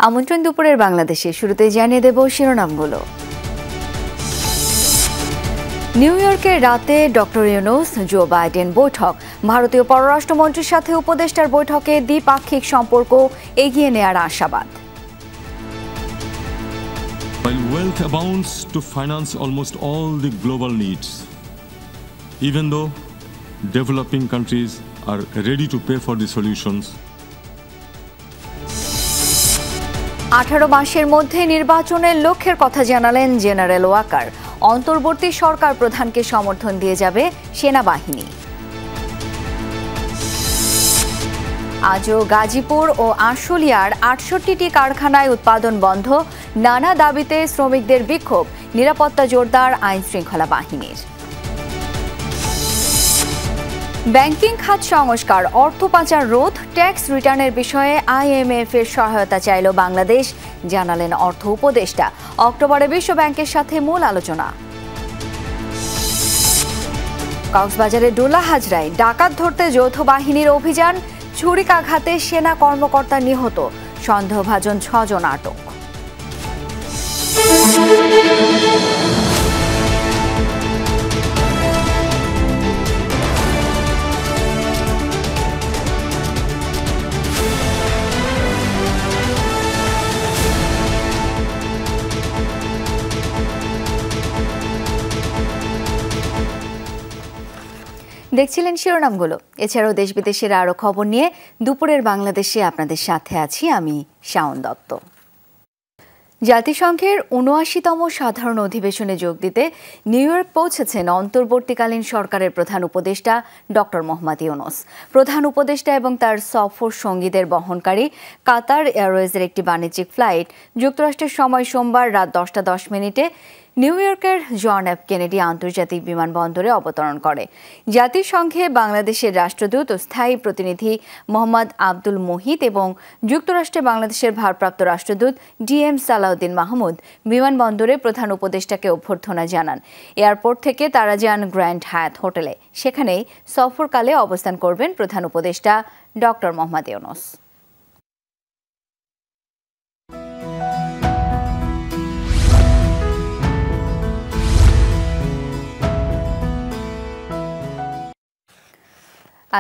আমন্ত্রণ দুপুরের বাংলাদেশে। শুরুতেই জানিয়ে দেব শিরোনামগুলো। নিউ ইয়র্কের রাতে ডক্টর ইউনূস জো বাইডেন বৈঠক। ভারতীয় পররাষ্ট্রমন্ত্রীর সাথে উপদেষ্টার বৈঠকে দ্বিপাক্ষিক সম্পর্ক এগিয়ে নেওয়ার আশাবাদ। While wealth abounds to finance almost all the global needs, even though developing countries are ready to pay for the solutions. 18 মাসের মধ্যে নির্বাচনের লক্ষ্যের কথা জানালেন জেনারেল ওয়াকার। অন্তর্বর্তী সরকার প্রধানকে সমর্থন দিয়ে যাবে সেনাবাহিনী। আজও গাজীপুর ও আশুলিয়ার 68টি কারখানায় উৎপাদন বন্ধ। নানা দাবিতে শ্রমিকদের বিক্ষোভ। নিরাপত্তা জোরদার আইন শৃঙ্খলা বাহিনীর। ব্যাংকিং খাত সংস্কার, অর্থ পাচার রোধ, ট্যাক্স রিটার্নের বিষয়ে IMF এর সহায়তা চাইল বাংলাদেশ, জানালেন অর্থ উপদেষ্টা। অক্টোবরে বিশ্ব ব্যাংকের সাথে মূল আলোচনা। কক্সবাজারের ডোলা হাজরায় ডাকাত ধরতে যৌথ বাহিনীর অভিযান। ছুরিকাঘাতে সেনা কর্মকর্তা নিহত, সন্দেহভাজন 6 জন আটক। দেখছিলেন শিরোনামগুলো। এছাড়াও দেশ বিদেশের আরও খবর নিয়ে দুপুরের বাংলাদেশে আপনাদের সাথে আছি আমি শাওন দত্ত। জাতিসংঘের ৭৯তম সাধারণ অধিবেশনে যোগ দিতে নিউ ইয়র্ক পৌঁছেছেন অন্তর্বর্তীকালীন সরকারের প্রধান উপদেষ্টা ডক্টর মোহাম্মদ ইউনূস। প্রধান উপদেষ্টা এবং তার সফর সঙ্গীদের বহনকারী কাতার এয়ারওয়েজের একটি বাণিজ্যিক ফ্লাইট যুক্তরাষ্ট্রের সময় সোমবার রাত 10টা 10 মিনিটে নিউ ইয়র্কের জন এফ কেনেডি আন্তর্জাতিক বিমানবন্দরে অবতরণ করে। জাতিসংঘে বাংলাদেশের রাষ্ট্রদূত ও স্থায়ী প্রতিনিধি মোহাম্মদ আব্দুল মুহিত এবং যুক্তরাষ্ট্রে বাংলাদেশের ভারপ্রাপ্ত রাষ্ট্রদূত DM সালাউদ্দিন মাহমুদ বিমানবন্দরে প্রধান উপদেষ্টাকে অভ্যর্থনা জানান। এয়ারপোর্ট থেকে তারা যান গ্র্যান্ড হায়াত হোটেলে। সেখানেই সফরকালে অবস্থান করবেন প্রধান উপদেষ্টা ডক্টর মোহাম্মদ ইউনূস।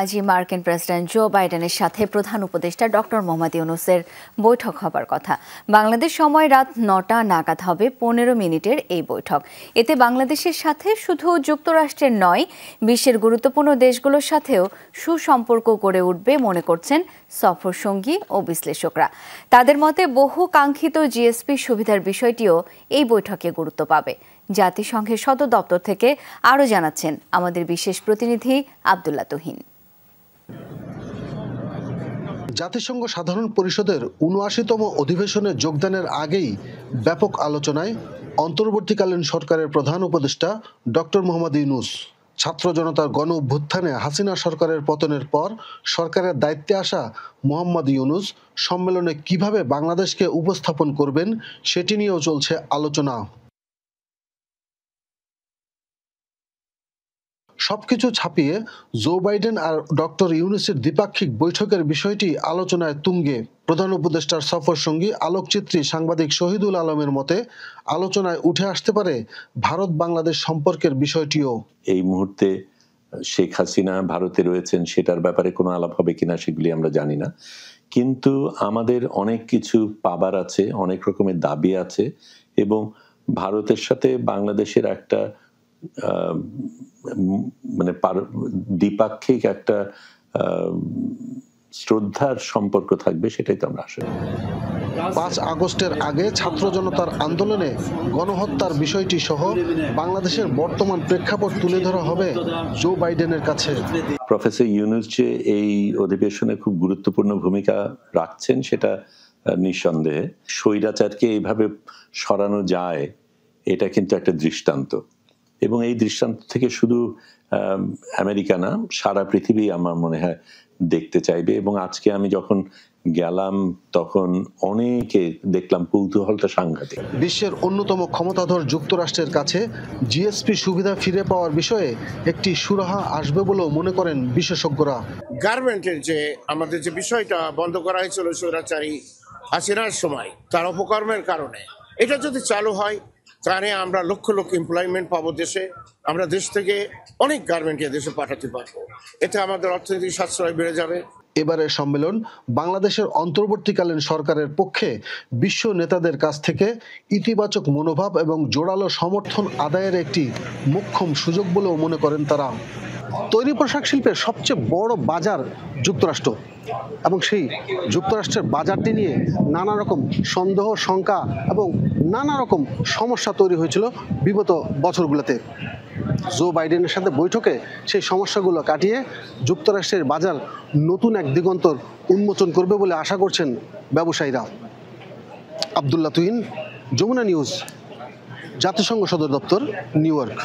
আজই মার্কিন প্রেসিডেন্ট জো বাইডেনের সাথে প্রধান উপদেষ্টা ডক্টর মোহাম্মদ ইউনূসের বৈঠক হবার কথা। বাংলাদেশ সময় রাত 9টা নাগাদ হবে 15 মিনিটের এই বৈঠক। এতে বাংলাদেশের সাথে শুধু যুক্তরাষ্ট্রের নয়, বিশ্বের গুরুত্বপূর্ণ দেশগুলোর সাথেও সুসম্পর্ক গড়ে উঠবে মনে করছেন সফর সঙ্গী ও বিশ্লেষকরা। তাদের মতে বহু কাঙ্ক্ষিত GSP সুবিধার বিষয়টিও এই বৈঠকে গুরুত্ব পাবে। জাতিসংঘের সদর দপ্তর থেকে আরও জানাচ্ছেন আমাদের বিশেষ প্রতিনিধি আব্দুল্লাহ তুহিন। জাতিসংঘ সাধারণ পরিষদের ৭৯তম অধিবেশনে যোগদানের আগেই ব্যাপক আলোচনায় অন্তর্বর্তীকালীন সরকারের প্রধান উপদেষ্টা ডক্টর মোহাম্মদ ইউনূস। ছাত্র জনতার গণ অভ্যুত্থানে হাসিনা সরকারের পতনের পর সরকারের দায়িত্বে আসা মোহাম্মদ ইউনূস সম্মেলনে কিভাবে বাংলাদেশকে উপস্থাপন করবেন সেটি নিয়েও চলছে আলোচনা। সবকিছু ছাপিয়ে জো বাইডেন আর ডক্টর ইউনূসের দ্বিপাক্ষিক বৈঠকের বিষয়টি আলোচনায় তুঙ্গে। প্রধান উপদেষ্টার সফর সঙ্গী আলোকচিত্রী সাংবাদিক শহীদুল আলমের মতে আলোচনায় উঠে আসতে পারে ভারত বাংলাদেশ সম্পর্কের বিষয়টিও। এই মুহূর্তে শেখ হাসিনা ভারতে রয়েছেন, সেটার ব্যাপারে কোনো আলাপ হবে কিনা সেগুলি আমরা জানি না, কিন্তু আমাদের অনেক কিছু পাবার আছে, অনেক রকমের দাবি আছে এবং ভারতের সাথে বাংলাদেশের একটা মানে দ্বিপাক্ষিক একটা শ্রদ্ধার সম্পর্ক থাকবে, সেটাই তো আমরা আশা করি। 5 আগস্টের আগে ছাত্র জনতার আন্দোলনে গণহত্যার বিষয়টি সহ বাংলাদেশের বর্তমান প্রেক্ষাপট তুলে ধরা হবে জো বাইডেনের কাছে। প্রফেসর ইউনূস যে এই অধিবেশনে খুব গুরুত্বপূর্ণ ভূমিকা রাখছেন সেটা নিঃসন্দেহে। স্বৈরাচারকে এইভাবে সরানো যায় এটা কিন্তু একটা দৃষ্টান্ত, এবং এই দৃষ্টান্ত থেকে শুধু আমেরিকা না, সারা পৃথিবী আমার মনে হয় দেখতে চাইবে। এবং আজকে আমি যখন গেলাম তখন অনেকে দেখলাম কৌতূহলটা সাংঘাতিক। বিশ্বের অন্যতম ক্ষমতাধর যুক্তরাষ্ট্রের কাছে GSP সুবিধা ফিরে পাওয়ার বিষয়ে একটি সুরাহা আসবে বলেও মনে করেন বিশেষজ্ঞরা। গার্মেন্টের যে আমাদের যে বিষয়টা বন্ধ করা হয়েছিল স্বৈরাচারী হাসিনার সময় তার অপকর্মের কারণে। এটা যদি চালু হয় তাহলে আমরা লক্ষ লক্ষ এমপ্লয়মেন্ট পাবো দেশে, আমরা দেশ থেকে অনেক গার্মেন্টকে দেশে পাঠাতে পারবো, এতে আমাদের অর্থনৈতিক সাশ্রয় বেড়ে যাবে। এবারের সম্মেলন বাংলাদেশের অন্তর্বর্তীকালীন সরকারের পক্ষে বিশ্ব নেতাদের কাছ থেকে ইতিবাচক মনোভাব এবং জোরালো সমর্থন আদায়ের একটি মোক্ষম সুযোগ বলেও মনে করেন তারা। তৈরি পোশাক শিল্পের সবচেয়ে বড় বাজার যুক্তরাষ্ট্র, এবং সেই যুক্তরাষ্ট্রের বাজারটি নিয়ে নানা রকম সন্দেহ, শঙ্কা এবং নানা রকম সমস্যা তৈরি হয়েছিল বিগত বছরগুলোতে। জো বাইডেনের সাথে বৈঠকে সেই সমস্যাগুলো কাটিয়ে যুক্তরাষ্ট্রের বাজার নতুন এক দিগন্তর উন্মোচন করবে বলে আশা করছেন ব্যবসায়ীরা। আব্দুল্লাহ তুহিন, যমুনা নিউজ, জাতিসংঘ সদর দপ্তর, নিউ ইয়র্ক।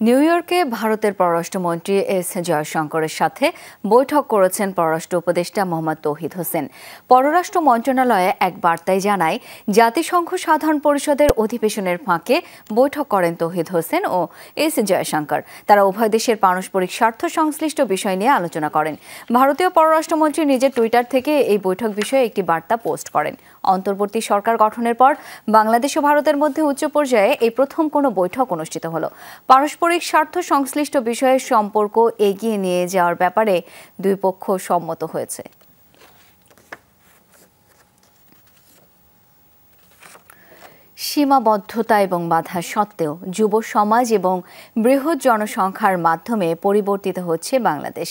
নিউ ইয়র্কে ভারতের পররাষ্ট্রমন্ত্রী এস জয়শঙ্করের সাথে বৈঠক করেছেন পররাষ্ট্র উপদেষ্টা মোহাম্মদ তৌহিদ হোসেন। পররাষ্ট্র মন্ত্রণালয়ে এক বার্তায় জানায়, জাতিসংঘ সাধারণ পরিষদের অধিবেশনের ফাঁকে বৈঠক করেন তৌহিদ হোসেন ও এস জয়শঙ্কর। তারা উভয় দেশের পারস্পরিক স্বার্থ সংশ্লিষ্ট বিষয় নিয়ে আলোচনা করেন। ভারতীয় পররাষ্ট্রমন্ত্রী নিজের টুইটার থেকে এই বৈঠক বিষয়ে একটি বার্তা পোস্ট করেন। অন্তর্বর্তী সরকার গঠনের পর বাংলাদেশ ও ভারতের মধ্যে উচ্চ পর্যায়ে এই প্রথম কোনো বৈঠক অনুষ্ঠিত হলো। পারস্পরিক স্বার্থ সংশ্লিষ্ট বিষয়ে সম্পর্ক এগিয়ে নিয়ে যাওয়ার ব্যাপারে দুই পক্ষ সম্মত হয়েছে। সীমাবদ্ধতা এবং বাধা সত্ত্বেও যুব সমাজ এবং বৃহৎ জনসংখ্যার মাধ্যমে পরিবর্তিত হচ্ছে বাংলাদেশ।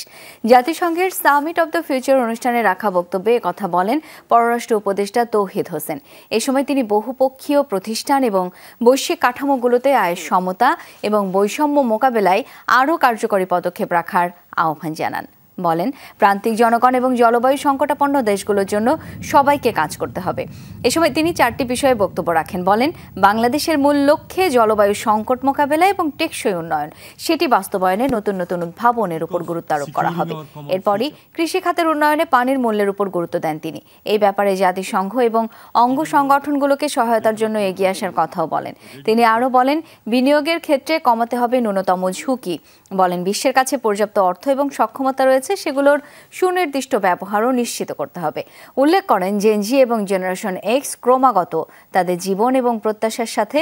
জাতিসংঘের সামিট অব দ্য ফিউচার অনুষ্ঠানে রাখা বক্তব্যে একথা বলেন পররাষ্ট্র উপদেষ্টা তৌহিদ হোসেন। এ সময় তিনি বহুপক্ষীয় প্রতিষ্ঠান এবং বৈশ্বিক কাঠামোগুলোতে আয়ের সমতা এবং বৈষম্য মোকাবেলায় আরও কার্যকরী পদক্ষেপ রাখার আহ্বান জানান। বলেন, প্রান্তিক জনগণ এবং জলবায়ু সংকটাপন্ন দেশগুলোর জন্য সবাইকে কাজ করতে হবে। এ সময় তিনি 4টি বিষয়ে বক্তব্য রাখেন। বলেন, বাংলাদেশের মূল লক্ষ্যে জলবায়ু সংকট মোকাবেলা এবং টেকসই উন্নয়ন, সেটি বাস্তবায়নে নতুন নতুন উদ্ভাবনের উপর গুরুত্ব আরোপ করা হবে। এরপরই কৃষি খাতের উন্নয়নে পানির মূল্যের উপর গুরুত্ব দেন তিনি। এই ব্যাপারে জাতিসংঘ এবং অঙ্গ সংগঠনগুলোকে সহায়তার জন্য এগিয়ে আসার কথাও বলেন। তিনি আরও বলেন, বিনিয়োগের ক্ষেত্রে কমাতে হবে ন্যূনতম ঝুঁকি। বলেন, বিশ্বের কাছে পর্যাপ্ত অর্থ এবং সক্ষমতা রয়েছে, সেগুলোর সুনির্দিষ্ট ব্যবহারও নিশ্চিত করতে হবে। উল্লেখ করেন, জেনজি এবং জেনারেশন এক্স ক্রমাগত তাদের জীবন এবং প্রত্যাশার সাথে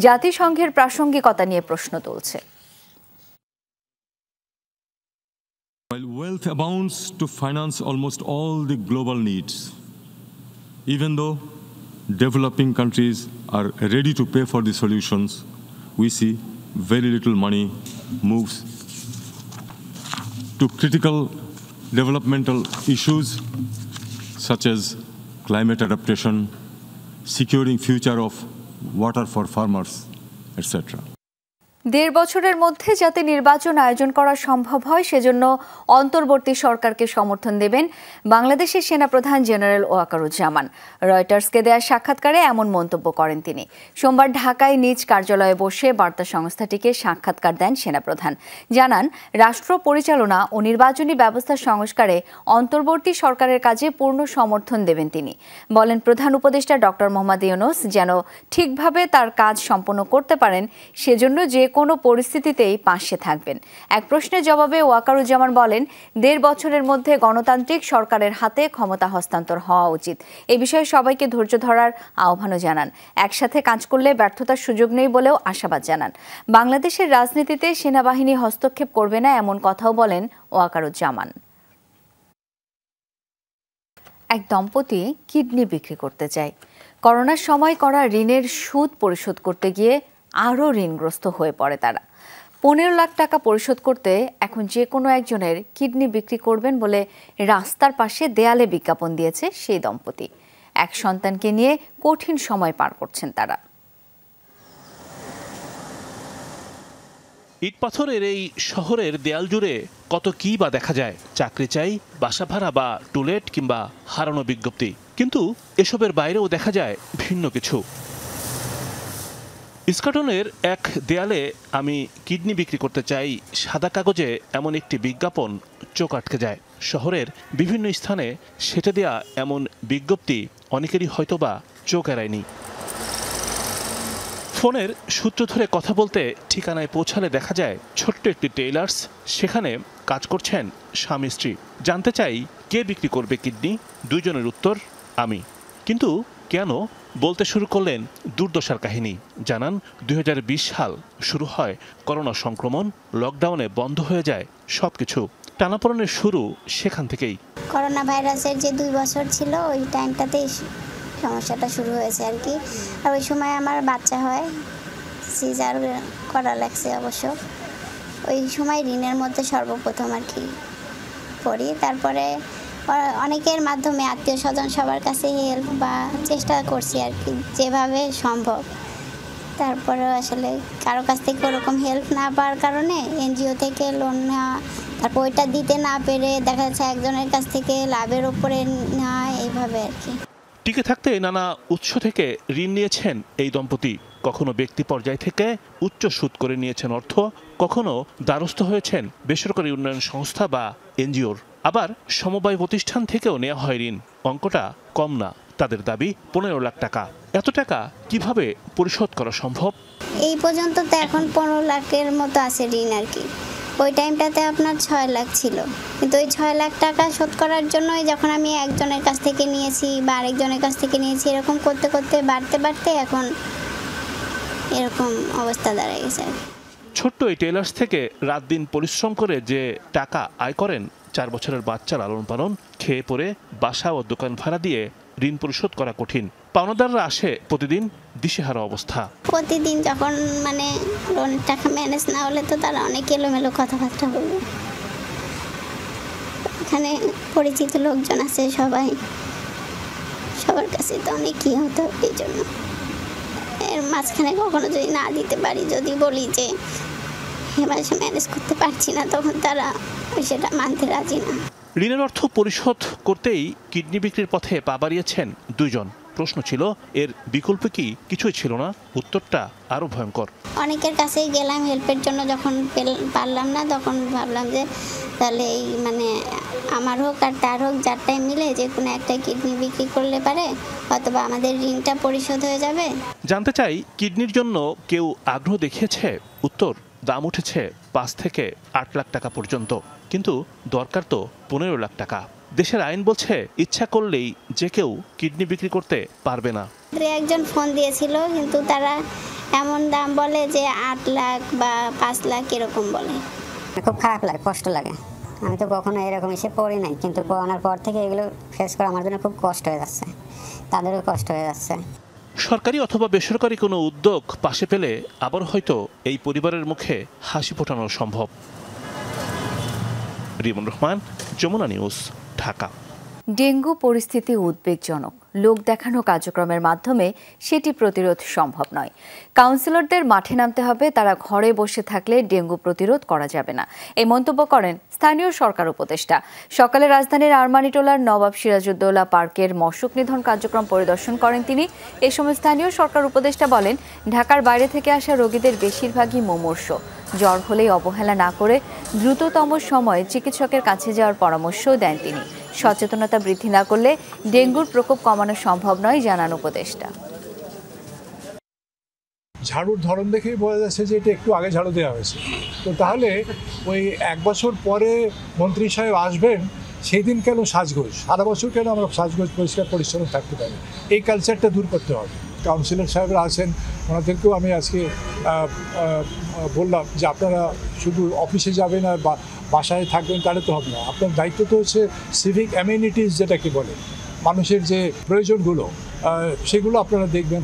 জাতিসংঘের প্রাসঙ্গিকতা নিয়ে প্রশ্ন তুলছে। While wealth abounds to finance almost all the global needs, even though developing countries are ready to pay for the solutions, we see very little money moves to critical developmental issues such as climate adaptation, securing future of water for farmers, etc. 1.5 বছরের মধ্যে যাতে নির্বাচন আয়োজন করা সম্ভব হয় সেজন্য অন্তর্বর্তী সরকারকে সমর্থন দেবেন বাংলাদেশের সেনাপ্রধান জেনারেল ওয়াকারুজ্জামান। রয়টার্সকে দেয়া সাক্ষাৎকারে এমন মন্তব্য করেন তিনি। সোমবার ঢাকায় নিজ কার্যালয়ে বসে বার্তা সংস্থাটিকে সাক্ষাৎকার দেন সেনাপ্রধান। জানান, রাষ্ট্র পরিচালনা ও নির্বাচনী ব্যবস্থা সংস্কারে অন্তর্বর্তী সরকারের কাজে পূর্ণ সমর্থন দেবেন তিনি। বলেন, প্রধান উপদেষ্টা ডক্টর মোহাম্মদ ইউনূস যেন ঠিকভাবে তার কাজ সম্পন্ন করতে পারেন সেজন্য যে কোনো পরিস্থিতিতেই পাশে থাকবেন। এক প্রশ্নের জবাবে ওয়াকারুজ্জামান বলেন, 1.5 বছরের মধ্যে গণতান্ত্রিক সরকারের হাতে ক্ষমতা হস্তান্তর হওয়া উচিত। এই বিষয়ে সবাইকে ধৈর্য ধরার আহ্বানও জানান। একসাথে কাজ করলে ব্যর্থতার সুযোগ নেই বলেও আশাবাদ জানান। বাংলাদেশের রাজনীতিতে সেনাবাহিনী হস্তক্ষেপ করবে না এমন কথাও বলেন ওয়াকারুজ্জামান। এক দম্পতি কিডনি বিক্রি করতে চায়। করোনার সময় করা ঋণের সুদ পরিশোধ করতে গিয়ে আরও ঋণগ্রস্ত হয়ে পড়ে তারা। 15 লাখ টাকা পরিশোধ করতে এখন যে কোনো একজনের কিডনি বিক্রি করবেন বলে রাস্তার পাশে দেয়ালে বিজ্ঞাপন দিয়েছে সেই দম্পতি। এক সন্তানকে নিয়ে কঠিন সময় পার করছেন তারা। ইট পাথরের এই শহরের দেয়াল জুড়ে কত কি বা দেখা যায়। চাকরি চাই, বাসা ভাড়া বা টুলেট কিংবা হারানো বিজ্ঞপ্তি। কিন্তু এসবের বাইরেও দেখা যায় ভিন্ন কিছু। ইস্কাটনের এক দেয়ালে আমি কিডনি বিক্রি করতে চাই সাদা কাগজে এমন একটি বিজ্ঞাপন চোখ আটকে যায়। শহরের বিভিন্ন স্থানে সেটে দেয়া এমন বিজ্ঞপ্তি অনেকেরই হয়তোবা চোখ এড়ায়নি। ফোনের সূত্র ধরে কথা বলতে ঠিকানায় পৌঁছালে দেখা যায় ছোট্ট একটি টেইলার্স, সেখানে কাজ করছেন স্বামী স্ত্রী। জানতে চাই কে বিক্রি করবে কিডনি, দুইজনের উত্তর আমি। কিন্তু কেন বলতে শুরু করলেন দুর্দশার কাহিনী। জানান 2020 সাল শুরু হয় করোনা সংক্রমণ, লকডাউনে বন্ধ হয়ে যায় সবকিছু। টানাপোড়েনের শুরু সেখান থেকেই। করোনা ভাইরাসের যে 2 বছর ছিল ওই টাইমটাতেই সমস্যাটা শুরু হয়েছে আর কি। আর ওই সময় আমার বাচ্চা হয়, সিজার করা লাগছে অবশ্য। ওই সময় ঋণের মধ্যে সর্বপ্রথম আর কি পড়ি। তারপরে অনেকের মাধ্যমে আত্মীয় স্বজন সবার কাছে হেল্প বা চেষ্টা করছি আর কি যেভাবে সম্ভব। তারপরেও আসলে কারো কাছ থেকে ওরকম হেল্প না পাওয়ার কারণে এনজিও থেকে লোন নেওয়া, তারপর ওইটা দিতে না পেরে দেখা যাচ্ছে একজনের কাছ থেকে লাভের উপরে নেওয়া, এইভাবে আর কি। টিকে থাকতে নানা উৎস থেকে ঋণ নিয়েছেন এই দম্পতি। কখনো ব্যক্তি পর্যায় থেকে উচ্চ সুদ করে নিয়েছেন অর্থ, কখনো দ্বারস্থ হয়েছেন বেসরকারি উন্নয়ন সংস্থা বা এনজিওর। আবার সমবায় প্রতিষ্ঠান থেকেও নেওয়া হয় ঋণ। অঙ্কটা কম না, তাদের দাবি 15 লাখ টাকা। এত টাকা কিভাবে পরিশোধ করা সম্ভব? এই পর্যন্ত তো এখন 15 লাখের মতো আছে ঋণ আর কি। ওই টাইমটাতে আপনার 6 লাখ ছিল, কিন্তু ওই 6 লাখ টাকা শোধ করার জন্যই যখন আমি একজনের কাছ থেকে নিয়েছি বা আরেকজনের কাছ থেকে নিয়েছি, এরকম করতে করতে বাড়তে বাড়তে এখন এরকম অবস্থা দাঁড়ায় গেছে। ছোট্ট এই টেলার্স থেকে রাত দিন পরিশ্রম করে যে টাকা আয় করেন, 4 বছরের বাচ্চা লালন পালন, খেয়ে পরে বাসা ও দোকান ভাড়া দিয়ে ঋণ পরিশোধ করা কঠিন। পাওনাদাররা আসে প্রতিদিন দিশেহারা অবস্থা। প্রতিদিন যখন মানে লোনের টাকা ম্যানেজ না হলে তো তারা অনেক এলোমেলো কথাবার্তা বলবে। এখানে পরিচিত লোকজন আছে, সবার কাছে তো অনেক কি হতো। এই জন্য এর মাঝখানে কখনো যদি না দিতে পারি, যদি বলি যে এবার ম্যানেজ করতে পারছি না, তখন তারা সেটা মানতে রাজি না। ঋণের অর্থ পরিশোধ করতেই কিডনি বিক্রির পথে পা বাড়িয়েছেন 2 জন। প্রশ্ন ছিল, এর বিকল্প কি কিছুই ছিল না? উত্তরটা আরো ভয়ঙ্কর। অনেকের কাছেই গেলাম হেল্পের জন্য, যখন পারলাম না তখন ভাবলাম যে তাহলে এই মানে আমার হোক আর তার হোক, যারটাই মিলে যে কোনো একটা কিডনি বিক্রি করলে পারে অথবা আমাদের ঋণটা পরিশোধ হয়ে যাবে। জানতে চাই, কিডনির জন্য কেউ আগ্রহ দেখিয়েছে? উত্তর, দাম উঠেছে 5 থেকে 8 লাখ টাকা পর্যন্ত, কিন্তু দরকার তো 15 লাখ টাকা। দেশের আইন বলছে ইচ্ছা করলেই যে কেউ কিডনি বিক্রি করতে পারবে না। একজন ফোন দিয়েছিল, কিন্তু তারা এমন দাম বলে যে 8 লাখ বা 5 লাখ এরকম বলে। খুব খারাপ লাগে, কষ্ট লাগে। আমি তো কখনো এরকম এসে পড়ি নাই, কিন্তু করোনার পর থেকে এগুলো ফেস করা আমার জন্য খুব কষ্ট হয়ে যাচ্ছে, তাদেরও কষ্ট হয়ে যাচ্ছে। সরকারি অথবা বেসরকারি কোনো উদ্যোগ পাশে পেলে আবার হয়তো এই পরিবারের মুখে হাসি ফোটানো সম্ভব। রিমন রহমান, যমুনা নিউজ, ঢাকা। ডেঙ্গু পরিস্থিতি উদ্বেগজনক। লোক দেখানো কার্যক্রমের মাধ্যমে সেটি প্রতিরোধ সম্ভব নয়। কাউন্সিলরদের মাঠে নামতে হবে, তারা ঘরে বসে থাকলে ডেঙ্গু প্রতিরোধ করা যাবে না, এই মন্তব্য করেন স্থানীয় সরকার উপদেষ্টা। সকালে রাজধানীর আরমানিটোলার নবাব সিরাজউদ্দৌলা পার্কের মশক নিধন কার্যক্রম পরিদর্শন করেন তিনি। এ সময় স্থানীয় সরকার উপদেষ্টা বলেন, ঢাকার বাইরে থেকে আসা রোগীদের বেশিরভাগই মুমূর্ষু। জ্বর হলেই অবহেলা না করে দ্রুততম সময়ে চিকিৎসকের কাছে যাওয়ার পরামর্শও দেন তিনি। সচেতনতা বৃদ্ধি না করলে ডেঙ্গুর প্রকোপ কমানো সম্ভব নয়, জানান উপদেষ্টা। ঝাড়ুর ধরন দেখেই বোঝা যাচ্ছে যে এটা একটু আগে ঝাড়ু দেওয়া হয়েছে। তো তাহলে ওই 1 বছর পরে মন্ত্রী সাহেব আসবেন, সেই দিন কেন সাজগোজ, সারা বছর কেন আমরা সাজগোজ পরিষ্কার পরিচ্ছন্ন থাকতে পারি? এই কালচারটা দূর করতে হবে। কাউন্সিলর সাহেবরা আছেন, ওনাদেরকেও আমি আজকে বললাম যে আপনারা শুধু অফিসে যাবেন আর বাসায় থাকবেন, তাহলে তো হবে না। আপনার দায়িত্ব তো হচ্ছে সিভিক অ্যামেনিটিস যেটাকে বলে, মানুষের যে প্রয়োজনগুলো সেগুলো আপনারা দেখবেন।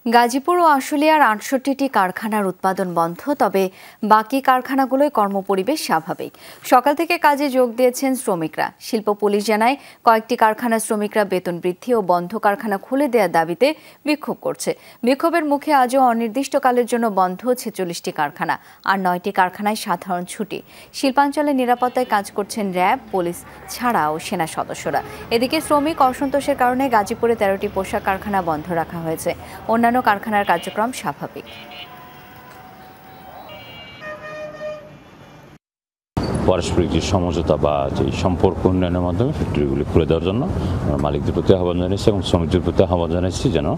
গাজীপুর ও আশুলিয়ার 68টি কারখানার উৎপাদন বন্ধ, তবে বাকি কারখানাগুলোয় কর্মপরিবেশ স্বাভাবিক। সকাল থেকে কাজে যোগ দিয়েছেন শ্রমিকরা। শিল্প পুলিশ জানায়, কয়েকটি কারখানার শ্রমিকরা বেতন বৃদ্ধি ও বন্ধ কারখানা খুলে দেওয়ার দাবিতে বিক্ষোভ করছে। বিক্ষোভের মুখে আজও অনির্দিষ্টকালের জন্য বন্ধ 46টি কারখানা, আর 9টি কারখানায় সাধারণ ছুটি। শিল্পাঞ্চলে নিরাপত্তায় কাজ করছেন র্যাব, পুলিশ ছাড়াও সেনা সদস্যরা। এদিকে শ্রমিক অসন্তোষের কারণে গাজীপুরে 13টি পোশাক কারখানা বন্ধ রাখা হয়েছে। অন্যান্য কারখানার কার্যক্রম স্বাভাবিক। পারস্পরিক যে সমঝোতা বা যে সম্পর্ক উন্নয়নের মাধ্যমে ফ্যাক্টরিগুলি খুলে দেওয়ার জন্য আমরা মালিকদের প্রতি আহ্বান জানিয়েছি এবং শ্রমিকদের প্রতি আহ্বান জানিয়েছি যেন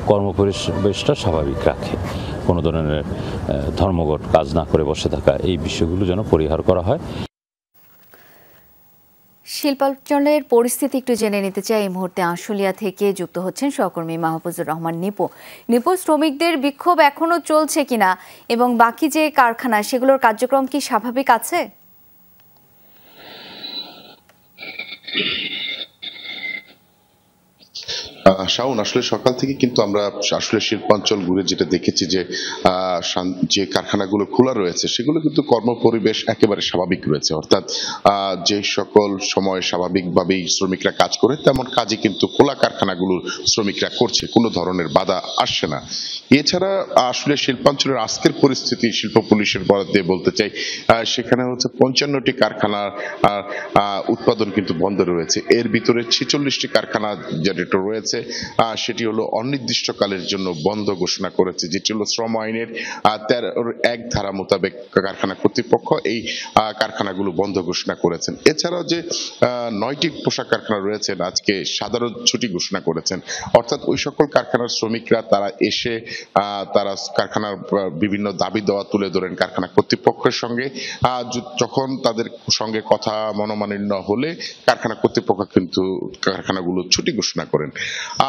কর্মপরিবেশটা স্বাভাবিক রাখে, কোনো ধরনের ধর্মঘট, কাজ না করে বসে থাকা, এই বিষয়গুলো যেন পরিহার করা হয়। শিল্পাঞ্চলের পরিস্থিতি একটু জেনে নিতে চাই। এই মুহূর্তে আশুলিয়া থেকে যুক্ত হচ্ছেন সহকর্মী মাহফুজুর রহমান নিপু। শ্রমিকদের বিক্ষোভ এখনো চলছে কিনা এবং বাকি যে কারখানা সেগুলোর কার্যক্রম কি স্বাভাবিক আছে? শাওন, আসলে সকাল থেকে কিন্তু আমরা আসলে শিল্পাঞ্চল ঘুরে যেটা দেখেছি যে যে কারখানাগুলো খোলা রয়েছে সেগুলো কিন্তু কর্মপরিবেশ একেবারে স্বাভাবিক রয়েছে, অর্থাৎ যে সকল সময় স্বাভাবিকভাবেই শ্রমিকরা কাজ করে তেমন কাজই কিন্তু খোলা কারখানাগুলোর শ্রমিকরা করছে, কোনো ধরনের বাধা আসছে না। এছাড়া আসলে শিল্পাঞ্চলের আজকের পরিস্থিতি শিল্প পুলিশের বরাত দিয়ে বলতে চাই, সেখানে হচ্ছে 55টি কারখানার উৎপাদন কিন্তু বন্ধ রয়েছে। এর ভিতরে 46টি কারখানা যেটা রয়েছে সেটি হলো অনির্দিষ্টকালের জন্য বন্ধ ঘোষণা করেছে, যেটি হলো শ্রম আইনের 13(1) ধারা মোতাবেক কারখানা কর্তৃপক্ষ এই কারখানাগুলো বন্ধ ঘোষণা করেছেন। এছাড়াও যে 9টি পোশাক কারখানা রয়েছেন আজকে সাধারণ ছুটি ঘোষণা করেছেন, অর্থাৎ ওই সকল কারখানার শ্রমিকরা তারা এসে তারা কারখানার বিভিন্ন দাবি দেওয়া তুলে ধরেন কারখানা কর্তৃপক্ষের সঙ্গে। যখন তাদের সঙ্গে কথা মনোমালিন্য হলে কারখানা কর্তৃপক্ষ কিন্তু কারখানাগুলো ছুটি ঘোষণা করেন।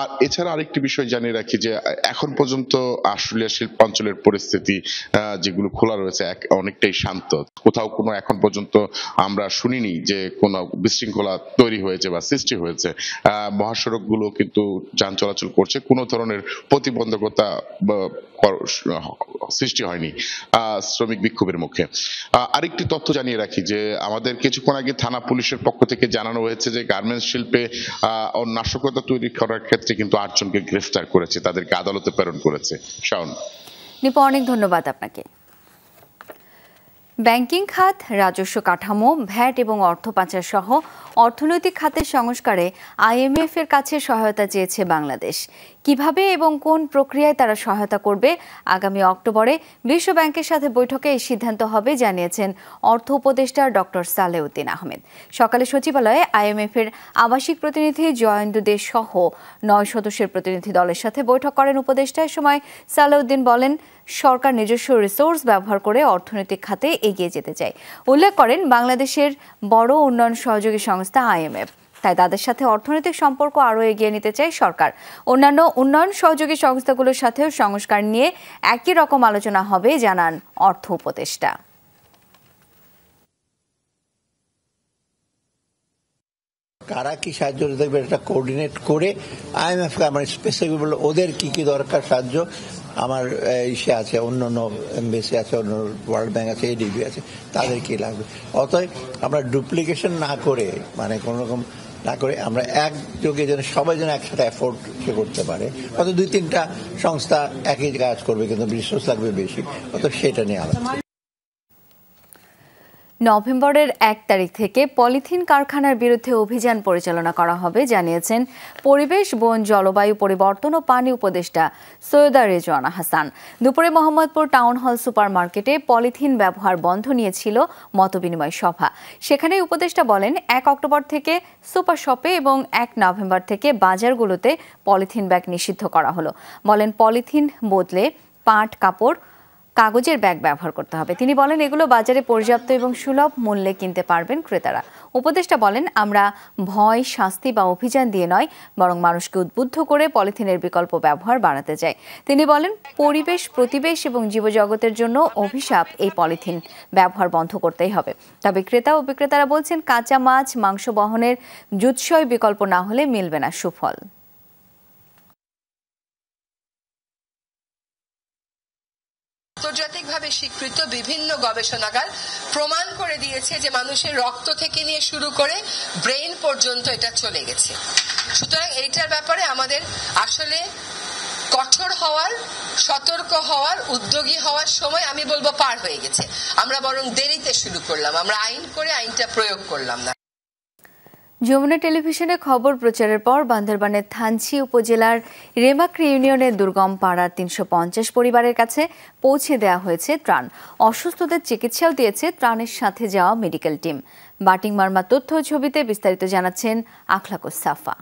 আর এছাড়া আরেকটি বিষয় জানিয়ে রাখি যে এখন পর্যন্ত আশুলিয়া শিল্পাঞ্চলের পরিস্থিতি যেগুলো খোলা রয়েছে অনেকটাই শান্ত, কোথাও কোনো এখন পর্যন্ত আমরা শুনিনি যে কোনো বিশৃঙ্খলা তৈরি হয়েছে বা সৃষ্টি হয়েছে। মহাসড়কগুলো কিন্তু যান চলাচল করছে, কোনো ধরনের প্রতিবন্ধকতা সৃষ্টি হয়নি শ্রমিক বিক্ষোভের মুখে। আরেকটি তথ্য জানিয়ে রাখি যে আমাদের কিছুক্ষণ আগে থানা পুলিশের পক্ষ থেকে জানানো হয়েছে যে গার্মেন্টস শিল্পে নাশকতা তৈরি করার ক্ষেত্রে কিন্তু 8 জনকে গ্রেফতার করেছে, তাদেরকে আদালতে প্রেরণ করেছে। শাওন, নিপু, অনেক ধন্যবাদ আপনাকে। ব্যাংকিং খাত, রাজস্ব কাঠামো, ভ্যাট এবং অর্থ পাচার সহ অর্থনৈতিক খাতের সংস্কারে IMF এর কাছে সহায়তা চেয়েছে বাংলাদেশ। কিভাবে এবং কোন প্রক্রিয়ায় তারা সহায়তা করবে আগামী অক্টোবরে বিশ্ব ব্যাংকের সাথে বৈঠকে এই সিদ্ধান্ত হবে জানিয়েছেন অর্থ উপদেষ্টা ডক্টর সালেউদ্দিন আহমেদ। সকালে সচিবালয়ে IMF এর আবাসিক প্রতিনিধি জয়েন্দু দে সহ 9 সদস্যের প্রতিনিধি দলের সাথে বৈঠক করেন উপদেষ্টা। এ সময় সালেউদ্দিন বলেন, সরকার নিজস্ব রিসোর্স ব্যবহার করে অর্থনৈতিক খাতে এগিয়ে যেতে চায়। উল্লেখ করেন, বাংলাদেশের বড় উন্নয়ন সহযোগী সংস্থা IMF, তাই তাদের সাথে অর্থনৈতিক সম্পর্ক আরও এগিয়ে নিতে চায় সরকার। অন্যান্য উন্নয়ন সহযোগী সংস্থাগুলোর সাথেও সংস্কার নিয়ে একই রকম আলোচনা হবে জানান অর্থ উপদেষ্টা। কারা কি সাহায্য দেখবে এটা কোঅর্ডিনেট করে IMF কে আমার স্পেসিফিক বলে ওদের কি কি দরকার সাহায্য, আমার ইসে আছে, অন্যান্য এমবেসি আছে, অন্য ওয়ার্ল্ড ব্যাংক আছে, ADB আছে, তাদের কি লাগবে। অতএব আমরা ডুপ্লিকেশন না করে, মানে কোন রকম না করে আমরা একযোগে যেন সবাই যেন একসাথে এফোর্ট করতে পারে। অত 2-3টা সংস্থা একই কাজ করবে কিন্তু রিসোর্স লাগবে বেশি, অত সেটা নিয়ে আলোচনা। নভেম্বরের 1 তারিখ থেকে পলিথিন কারখানার বিরুদ্ধে অভিযান পরিচালনা করা হবে জানিয়েছেন পরিবেশ, বন, জলবায়ু পরিবর্তন ও পানি উপদেষ্টা সৈয়দা রেজওয়ানা হাসান। দুপুরে মোহাম্মদপুর টাউন হল সুপার মার্কেটে পলিথিন ব্যবহার বন্ধ নিয়ে ছিল মতবিনিময় সভা। সেখানে উপদেষ্টা বলেন, 1 অক্টোবর থেকে সুপার শপে এবং 1 নভেম্বর থেকে বাজারগুলোতে পলিথিন ব্যাগ নিষিদ্ধ করা হলো। বলেন, পলিথিন বদলে পাট, কাপড়, কাগজের ব্যাগ ব্যবহার করতে হবে। তিনি বলেন, এগুলো বাজারে পর্যাপ্ত এবং সুলভ মূল্যে কিনতে পারবেন ক্রেতারা। উপদেষ্টা বলেন, আমরা ভয়, শাস্তি বা অভিযান দিয়ে নয়, বরং মানুষকে উদ্বুদ্ধ করে পলিথিনের বিকল্প ব্যবহার বাড়াতে চাই। তিনি বলেন, পরিবেশ, প্রতিবেশ এবং জীবজগতের জন্য অভিশাপ এই পলিথিন ব্যবহার বন্ধ করতেই হবে। তবে ক্রেতা ও বিক্রেতারা বলছেন, কাঁচা মাছ, মাংস বহনের জুৎসই বিকল্প না হলে মিলবে না সুফল। আন্তর্জাতিকভাবে স্বীকৃত বিভিন্ন গবেষণাগার প্রমাণ করে দিয়েছে যে মানুষের রক্ত থেকে নিয়ে শুরু করে ব্রেইন পর্যন্ত এটা চলে গেছে। সুতরাং এইটার ব্যাপারে আমাদের আসলে কঠোর হওয়ার, সতর্ক হওয়ার, উদ্যোগী হওয়ার সময় আমি বলবো পার হয়ে গেছে। আমরা বরং দেরিতে শুরু করলাম, আমরা আইন করে আইনটা প্রয়োগ করলাম না। যমুনা টেলিভিশনে খবর প্রচারের পর বান্দরবানের থানচি উপজেলার রেমাক্রি ইউনিয়নের দুর্গম পাড়ার 350 পরিবারের কাছে পৌঁছে দেওয়া হয়েছে ত্রাণ। অসুস্থদের চিকিৎসাও দিয়েছে ত্রাণের সাথে যাওয়া মেডিকেল টিম। বাটিং মার্মা তথ্য ছবিতে বিস্তারিত জানাচ্ছেন আখলাকুস সাফা।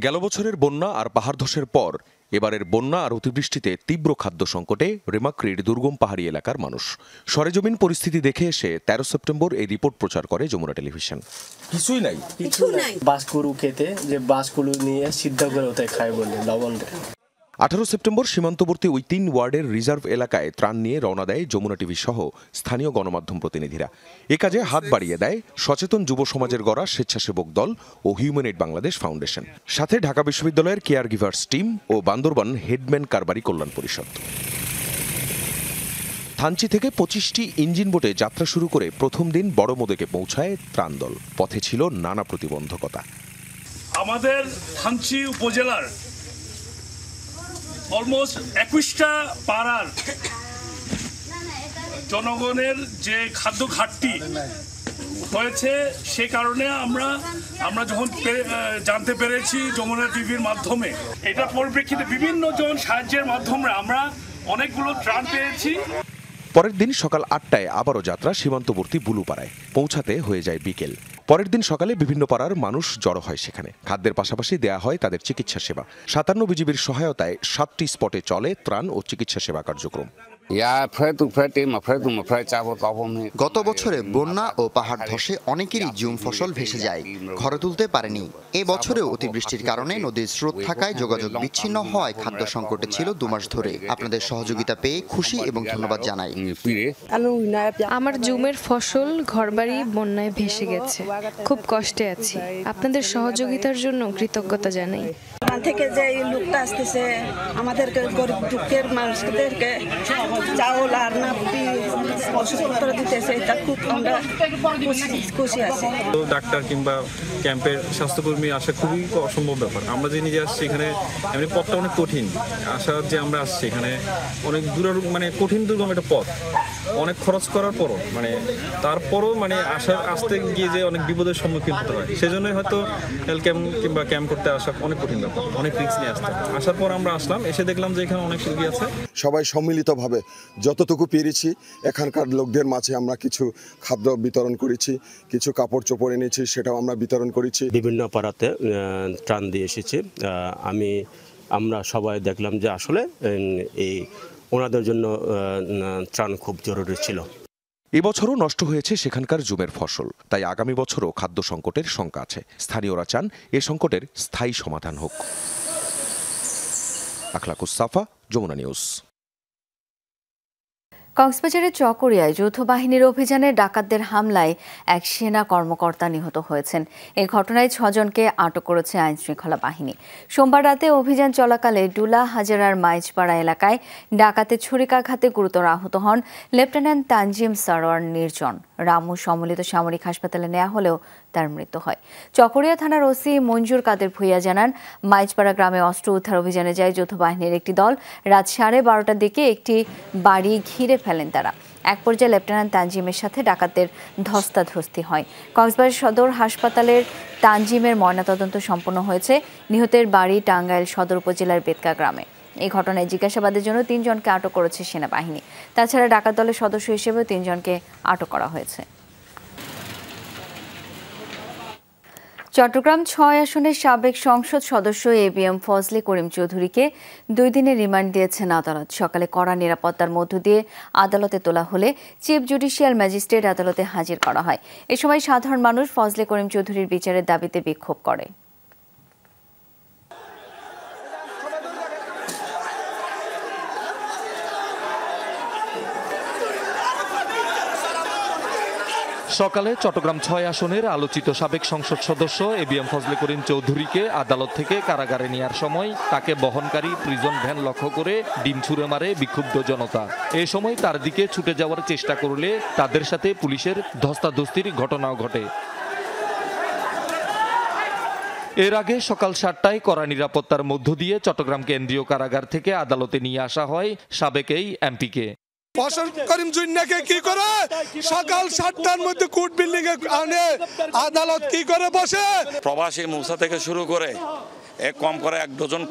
গেল বছরের বন্যা আর পাহাড় ধসের পর এবারের বন্যা আর অতিবৃষ্টিতে তীব্র খাদ্য সংকটে রেমাক্রির দুর্গম পাহাড়ি এলাকার মানুষ। সরেজমিন পরিস্থিতি দেখে এসে 13 সেপ্টেম্বর এই রিপোর্ট প্রচার করে যমুনা টেলিভিশন। কিছুই নাই, বাঁশকুড়ু খেতে যে বাঁশকুড়ু নিয়ে সিদ্ধ করে ওতে খায় বলে লবণ দেয়। 18 সেপ্টেম্বর সীমান্তবর্তী ওই 3 ওয়ার্ডের রিজার্ভ এলাকায় ত্রাণ নিয়ে রওনা দেয় যমুনা টিভি সহ স্থানীয় গণমাধ্যম প্রতিনিধিরা। এ কাজে হাত বাড়িয়ে দেয় সচেতন যুব সমাজের গড়া স্বেচ্ছাসেবক দল ও হিউম্যান এইড বাংলাদেশ ফাউন্ডেশন, সাথে ঢাকা বিশ্ববিদ্যালয়ের কেয়ার গিভার্স টিম ও বান্দরবান হেডম্যান কারবারি কল্যাণ পরিষদ। থানচি থেকে 25টি ইঞ্জিন বোটে যাত্রা শুরু করে প্রথম দিন বড় মোদেকে পৌঁছায় ত্রাণ দল। পথে ছিল নানা প্রতিবন্ধকতা। আমাদের থানচি উপজেলার অলমোস্ট 21টা পাড়ার জনগণের যে খাদ্য ঘাটতি হয়েছে, সে কারণে আমরা যখন জানতে পেরেছি যমুনা টিভির মাধ্যমে, এটার পরিপ্রেক্ষিতে বিভিন্ন জন সাহায্যের মাধ্যমে আমরা অনেকগুলো ত্রাণ পেয়েছি। পরের দিন সকাল 8টায় আবারও যাত্রা সীমান্তবর্তী বুলুপাড়ায়, পৌঁছাতে হয়ে যায় বিকেল। পরের দিন সকালে বিভিন্ন পাড়ার মানুষ জড়ো হয় সেখানে। খাদ্যের পাশাপাশি দেয়া হয় তাদের চিকিৎসা সেবা। 57 বিজিবির সহায়তায় 7টি স্পটে চলে ত্রাণ ও চিকিৎসা সেবা কার্যক্রম। গত বছরে বন্যা ও পাহাড় ধসে অনেকেরই জুম ফসল ভেসে যায়, ঘরে তুলতে পারেনি। এ বছরেও অতিবৃষ্টির কারণে নদীর স্রোত থাকায় যোগাযোগ বিচ্ছিন্ন হওয়ায় খাদ্য সংকটে ছিল 2 মাস ধরে। আপনাদের সহযোগিতা পেয়ে খুশি এবং ধন্যবাদ জানাই। আমার জুমের ফসল ঘরবাড়ি বন্যায় ভেসে গেছে, খুব কষ্টে আছি। আপনাদের সহযোগিতার জন্য কৃতজ্ঞতা জানাই। থেকে যে লোকটা আসতেছে আমাদেরকে গরিব দুঃখের মানুষদেরকে চাউল আর নাপি ওষুধপত্র দিতেছে, এটা খুব আমরা খুশি আছি। ডাক্তার কিংবা ক্যাম্পের স্বাস্থ্যকর্মী আসা খুবই অসম্ভব ব্যাপার। আমরা যে নিজে আসছি এখানে, এমনি পথটা অনেক কঠিন। আসা যে আমরা আসছি এখানে অনেক দূরের কঠিন দুর্গম একটা পথ, অনেক খরচ করার পরও তারপরও আসতে গিয়ে যে অনেক বিপদের সম্মুখীন হতে হয়। সেজন্যই হয়তো হেলথ ক্যাম্প কিংবা ক্যাম্প করতে আসা অনেক কঠিন ব্যাপার, অনেক রিস্ক নিয়ে আসতে। আসার পর আমরা আসলাম, এসে দেখলাম যে এখানে অনেক রোগী আছে। সবাই সম্মিলিতভাবে যতটুকু পেরেছি এখানকার লোকদের মাঝে আমরা কিছু খাদ্য বিতরণ করেছি, কিছু কাপড় চোপড় এনেছি, সেটাও আমরা বিতরণ করেছি। বিভিন্ন পাড়াতে ত্রাণ দিয়ে এসেছি। আমরা সবাই দেখলাম যে আসলে এই ওনাদের জন্য ত্রাণ খুব জরুরি ছিল। এবছরও নষ্ট হয়েছে সেখানকার জুমের ফসল, তাই আগামী বছরও খাদ্য সংকটের শঙ্কা আছে। স্থানীয়রা চান এ সংকটের স্থায়ী সমাধান হোক। আখলাকুস সাফা, যমুনা নিউজ। কক্সবাজারের চকরিয়ায় যৌথ বাহিনীর অভিযানে ডাকাতদের হামলায় এক সেনা কর্মকর্তা নিহত হয়েছেন। এই ঘটনায় 6 জনকে আটক করেছে আইনশৃঙ্খলা বাহিনী। সোমবার রাতে অভিযান চলাকালে ডুলা হাজারার মাইজপাড়া এলাকায় ডাকাতের ছুরিকাঘাতে গুরুতর আহত হন লেফটেন্যান্ট তানজিম সারোয়ার নির্জন। রামু সম্মিলিত সামরিক হাসপাতালে নেওয়া হলেও তার মৃত্যু হয়। চকরিয়া থানার ওসি মঞ্জুর কাদের ভুইয়া জানান, মাইজপাড়া গ্রামে অস্ত্র উদ্ধার অভিযানে যায় যৌথ বাহিনীর একটি দল। রাত 12:30টার দিকে একটি বাড়ি ঘিরে ফেলেন তারা। এক পর্যায়ে লেফটেন্যান্ট তানজিমের সাথে ডাকাতদের ধস্তাধস্তি হয়। কক্সবাজার সদর হাসপাতালের তানজিমের ময়নাতদন্ত সম্পন্ন হয়েছে। নিহতের বাড়ি টাঙ্গাইল সদর উপজেলার বেতকা গ্রামে। এই ঘটনায় জিজ্ঞাসাবাদের জন্য 3 জনকে আটক করেছে সেনাবাহিনী। তাছাড়া ডাকাত দলের সদস্য হিসেবেও 3 জনকে আটক করা হয়েছে। চট্টগ্রাম 6 আসনের সাবেক সংসদ সদস্য ABM ফজলে করিম চৌধুরীকে 2 দিনের রিমান্ড দিয়েছেন আদালত। সকালে কড়া নিরাপত্তার মধ্য দিয়ে আদালতে তোলা হলে চিফ জুডিশিয়াল ম্যাজিস্ট্রেট আদালতে হাজির করা হয়। এ সময় সাধারণ মানুষ ফজলে করিম চৌধুরীর বিচারের দাবিতে বিক্ষোভ করে। সকালে চট্টগ্রাম 6 আসনের আলোচিত সাবেক সংসদ সদস্য ABM ফজলে করিম চৌধুরীকে আদালত থেকে কারাগারে নেওয়ার সময় তাকে বহনকারী প্রিজন ভ্যান লক্ষ্য করে ডিম ছুড়ে মারে বিক্ষুব্ধ জনতা। এ সময় তার দিকে ছুটে যাওয়ার চেষ্টা করলে তাদের সাথে পুলিশের ধস্তাধস্তির ঘটনাও ঘটে। এর আগে সকাল 7টায় কড়া নিরাপত্তার মধ্য দিয়ে চট্টগ্রাম কেন্দ্রীয় কারাগার থেকে আদালতে নিয়ে আসা হয় সাবেক এই এমপিকে। করিম জুন্নাকে কি করে সকাল 7টার মধ্যে কোর্ট বিল্ডিং এ আনে, আদালত কি করে বসে? প্রবাসী মূসা থেকে শুরু করে কম করে 1 ডজন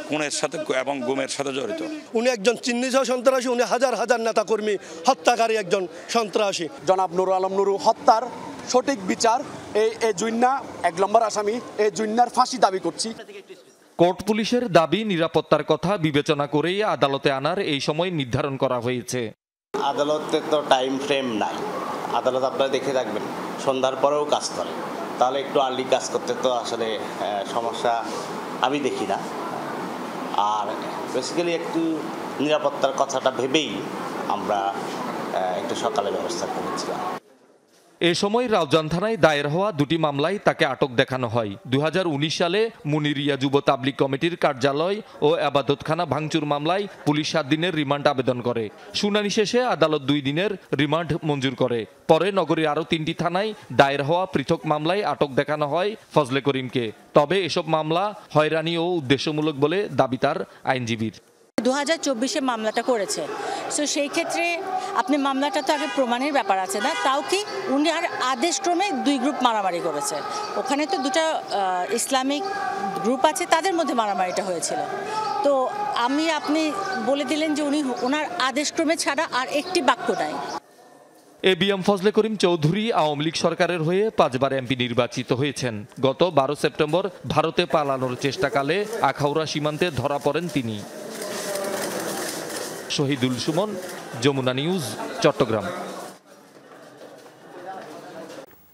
খুনের সাথে এবং গুমের সাথে জড়িত। উনি একজন চিহ্নিত সন্ত্রাসী, উনি হাজার হাজার নেতা কর্মী হত্যাকারী একজন সন্ত্রাসী। জনাব নুরুল আলম নুরু হত্যার সঠিক বিচার এই জুন্না 1 নম্বর আসামি, এই জুন্নার ফাঁসি দাবি করছি। কোর্ট পুলিশের দাবি নিরাপত্তার কথা বিবেচনা করেই আদালতে আনার এই সময় নির্ধারণ করা হয়েছে। আদালতের তো টাইম ফ্রেম নাই, আদালত আপনারা দেখে রাখবেন সন্ধ্যার পরেও কাজ করে, তাহলে একটু আর্লি কাজ করতে তো আসলে সমস্যা আমি দেখি না। আর বেসিক্যালি একটু নিরাপত্তার কথাটা ভেবেই আমরা একটু সকালে ব্যবস্থা করেছিলাম। এ সময় রাউজান থানায় দায়ের হওয়া দুটি মামলায় তাকে আটক দেখানো হয়। 2019 সালে মুনিরিয়া যুব তাবলিগ কমিটির কার্যালয় ও আবাদতখানা ভাঙচুর মামলায় পুলিশ 7 দিনের রিমান্ড আবেদন করে। শুনানি শেষে আদালত 2 দিনের রিমান্ড মঞ্জুর করে। পরে নগরীর আরও 3টি থানায় দায়ের হওয়া পৃথক মামলায় আটক দেখানো হয় ফজলে করিমকে। তবে এসব মামলা হয়রানি ও উদ্দেশ্যমূলক বলে দাবি তার আইনজীবীর। 2024-এ মামলাটা করেছে, সো সেই ক্ষেত্রে আপনি মামলাটা তো আগে প্রমাণের ব্যাপার আছে না, তাও কি উনি আর আদেশক্রমে 2 গ্রুপ মারামারি করেছে। ওখানে তো 2টা ইসলামিক গ্রুপ আছে, তাদের মধ্যে মারামারিটা হয়েছিল। তো আপনি বলে দিলেন যে ওনার আদেশক্রমে ছাড়া আর একটি বাক্য নাই। এবিএম ফজলে করিম চৌধুরী আওয়ামী লীগ সরকারের হয়ে 5 বার এমপি নির্বাচিত হয়েছেন। গত 12 সেপ্টেম্বর ভারতে পালানোর চেষ্টাকালে আখাউড়া সীমান্তে ধরা পড়েন তিনি। শহীদুল সুমন, যমুনা নিউজ, চট্টগ্রাম।